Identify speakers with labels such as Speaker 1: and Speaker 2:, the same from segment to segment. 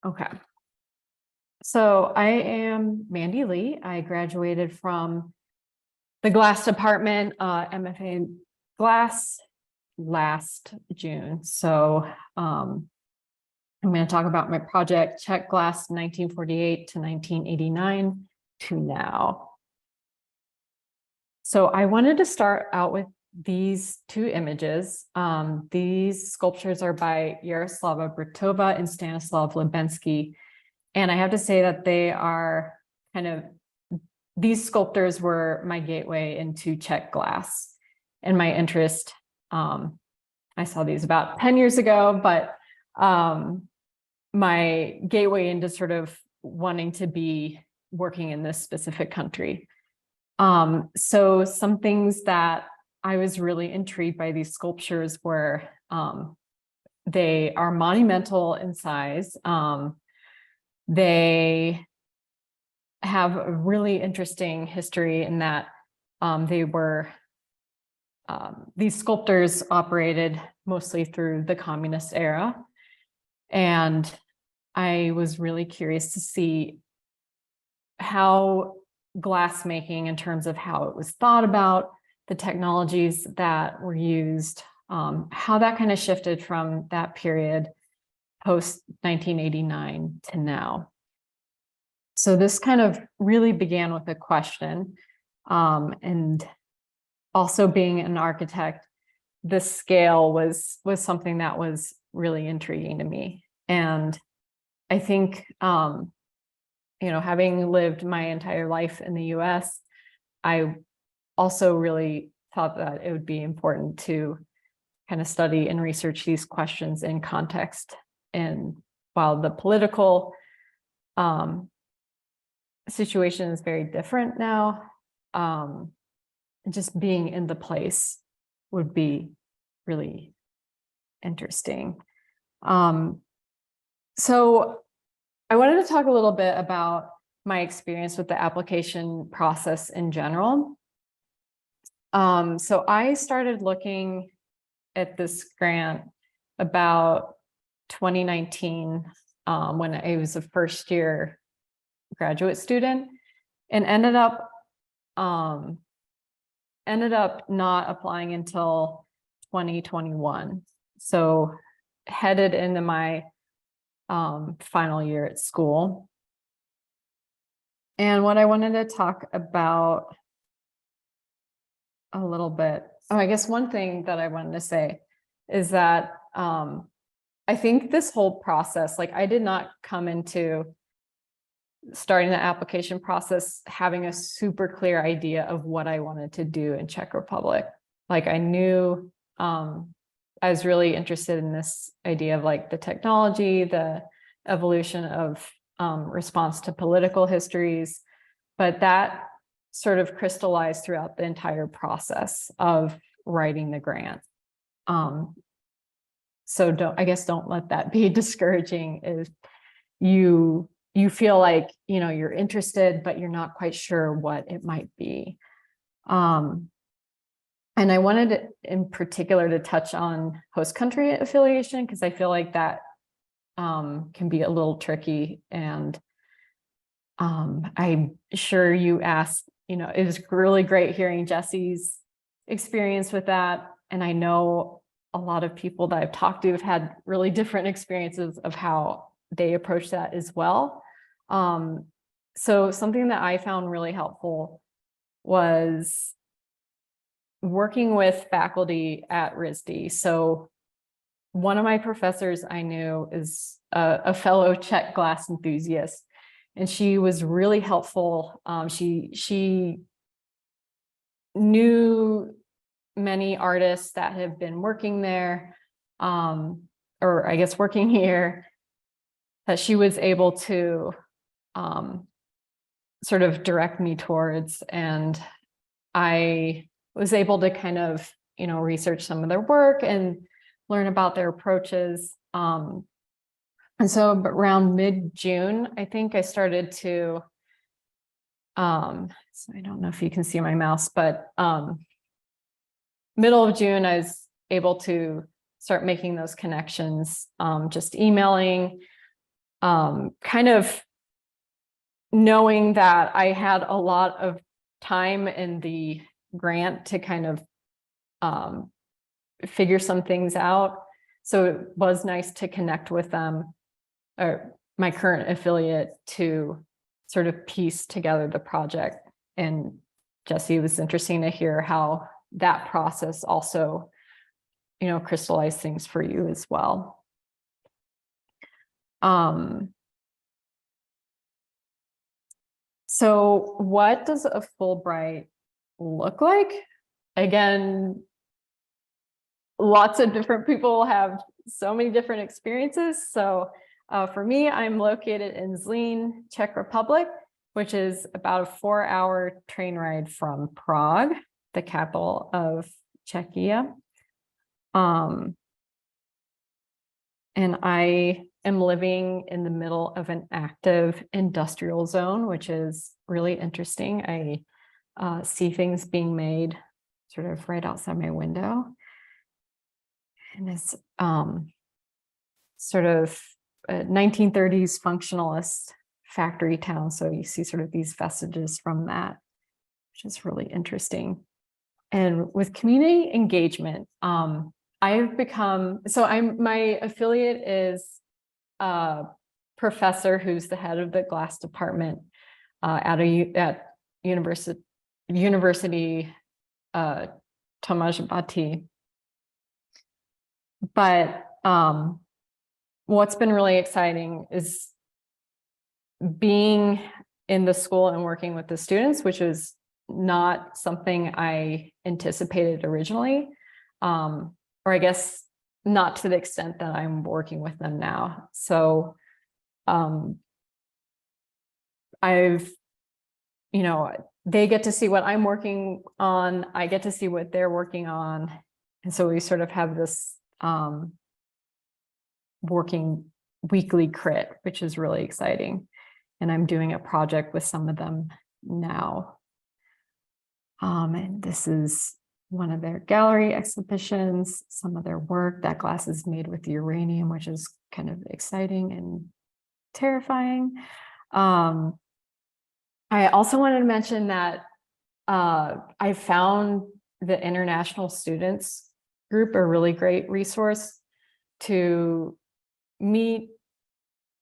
Speaker 1: Okay. So I am Mandy Lee. I graduated from the glass department, MFA in glass last June. So I'm going to talk about my project, Czech glass 1948 to 1989 to now. So I wanted to start out with these two images. These sculptures are by Jaroslava Britova and Stanislav Lubensky. And I have to say that they are these sculptors were my gateway into Czech glass and my interest. I saw these about 10 years ago, but my gateway into sort of wanting to be working in this specific country. So some things that I was really intrigued by these sculptures were they are monumental in size. They have a really interesting history in that these sculptors operated mostly through the communist era. And I was really curious to see how glassmaking, in terms of how it was thought about, the technologies that were used, how that kind of shifted from that period post 1989 to now. So this kind of really began with a question, and also being an architect, the scale was something that was really intriguing to me. And I think, having lived my entire life in the US, I also really thought that it would be important to kind of study and research these questions in context. And while the political situation is very different now, just being in the place would be really interesting. So I wanted to talk a little bit about my experience with the application process in general. So I started looking at this grant about 2019, when I was a first year graduate student, and ended up not applying until 2021. So headed into my final year at school. And what I wanted to talk about a little bit, I guess one thing that I wanted to say is that I think this whole process, like, I did not come into starting the application process having a super clear idea of what I wanted to do in Czech Republic. Like, I knew I was really interested in this idea of like the technology, the evolution of response to political histories, but that sort of crystallized throughout the entire process of writing the grant. So don't let that be discouraging if you feel like, you're interested, but you're not quite sure what it might be. And I wanted in particular to touch on host country affiliation, because I feel like that can be a little tricky. And I'm sure you asked, it was really great hearing Jesse's experience with that. And I know a lot of people that I've talked to have had really different experiences of how they approach that as well. So something that I found really helpful was working with faculty at RISD. So one of my professors I knew is a fellow Czech glass enthusiast, and she was really helpful. She knew many artists that have been working there, or I guess working here, that she was able to sort of direct me towards. And I was able to kind of, research some of their work and learn about their approaches. And so around mid-June, I think I started to, so I don't know if you can see my mouse, but middle of June, I was able to start making those connections, just emailing. kind of knowing that I had a lot of time in the grant to kind of figure some things out. So it was nice to connect with them, or my current affiliate, to sort of piece together the project. And Jesse, it was interesting to hear how that process also, you know, crystallized things for you as well. So what does a Fulbright look like? Again, lots of different people have so many different experiences. So for me, I'm located in Zlín, Czech Republic, which is about a 4-hour train ride from Prague, the capital of Czechia. And I am living in the middle of an active industrial zone, which is really interesting. I see things being made sort of right outside my window. And it's sort of a 1930s functionalist factory town. So you see sort of these vestiges from that, which is really interesting. And with community engagement, I've become, my affiliate is a professor who's the head of the glass department at University Tomáš Bati. But what's been really exciting is being in the school and working with the students, which is not something I anticipated originally, or I guess not to the extent that I'm working with them now. So I've, you know, they get to see what I'm working on, I get to see what they're working on. And so we sort of have this working weekly crit, which is really exciting. And I'm doing a project with some of them now. And this is one of their gallery exhibitions, some of their work. That glass is made with uranium, which is kind of exciting and terrifying. I also wanted to mention that I found the international students group a really great resource to meet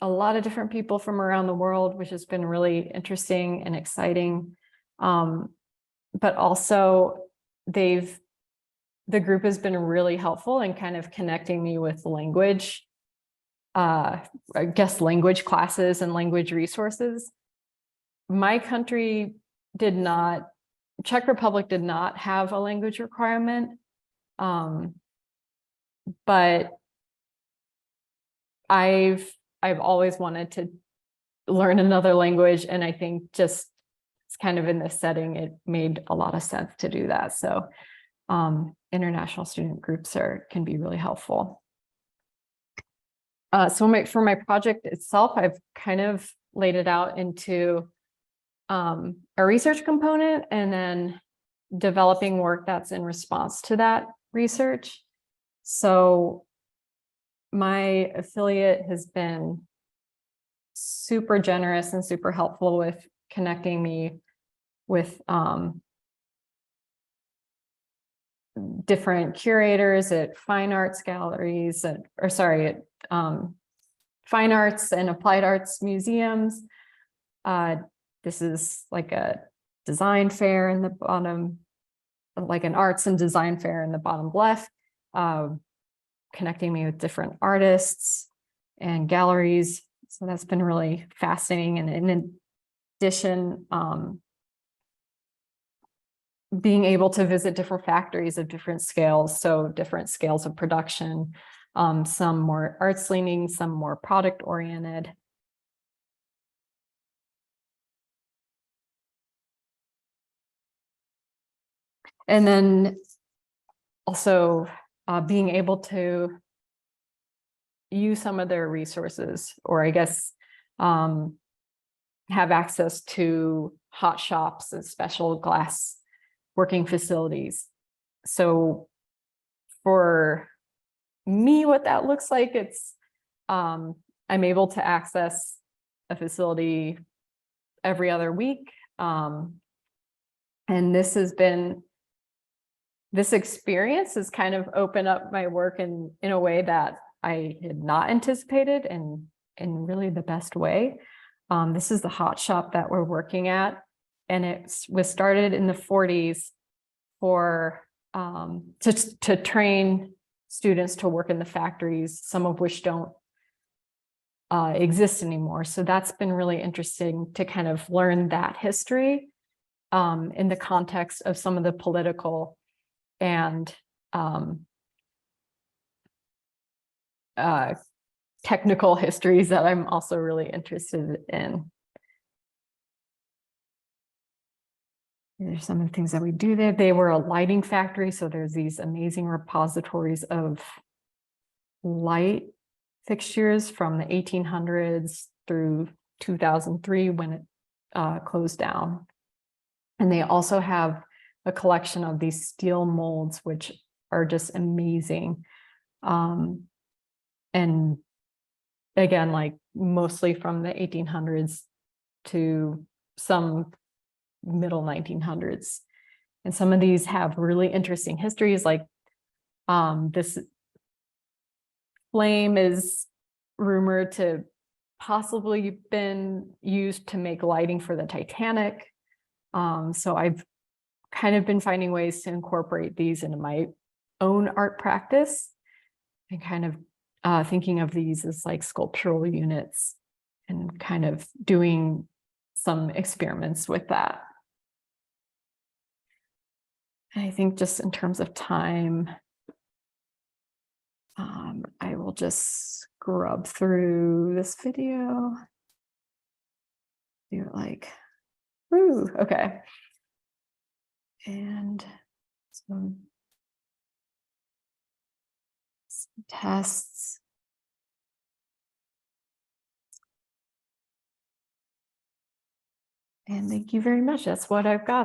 Speaker 1: a lot of different people from around the world, which has been really interesting and exciting. But also the group has been really helpful in kind of connecting me with language, I guess language classes and language resources. My country did not, Czech Republic did not have a language requirement, but I've always wanted to learn another language, and I think just it's kind of in this setting, it made a lot of sense to do that. So international student groups can be really helpful. So for my project itself, I've kind of laid it out into a research component and then developing work that's in response to that research. So my affiliate has been super generous and super helpful with connecting me with different curators at fine arts galleries, at fine arts and applied arts museums. This is like a design fair in the bottom, like an arts and design fair in the bottom left, connecting me with different artists and galleries. So that's been really fascinating. And in addition, being able to visit different factories of different scales, so different scales of production, some more arts leaning, some more product oriented. And then also being able to use some of their resources, or I guess have access to hot shops and special glass working facilities. So for me, what that looks like, it's I'm able to access a facility every other week. And this experience has kind of opened up my work in a way that I had not anticipated, and in really the best way. This is the hot shop that we're working at, and it was started in the 40s for to train students to work in the factories, some of which don't exist anymore. So that's been really interesting to kind of learn that history in the context of some of the political and technical histories that I'm also really interested in. There's some of the things that we do there. They were a lighting factory, so there's these amazing repositories of light fixtures from the 1800s through 2003 when it closed down. And they also have a collection of these steel molds, which are just amazing. And again, like mostly from the 1800s to some middle 1900s. And some of these have really interesting histories, like this flame is rumored to possibly been used to make lighting for the Titanic. So I've kind of been finding ways to incorporate these into my own art practice, and kind of thinking of these as like sculptural units, and kind of doing some experiments with that. I think just in terms of time, I will just scrub through this video. Do it like, woo, okay. And some tests. And thank you very much. That's what I've got.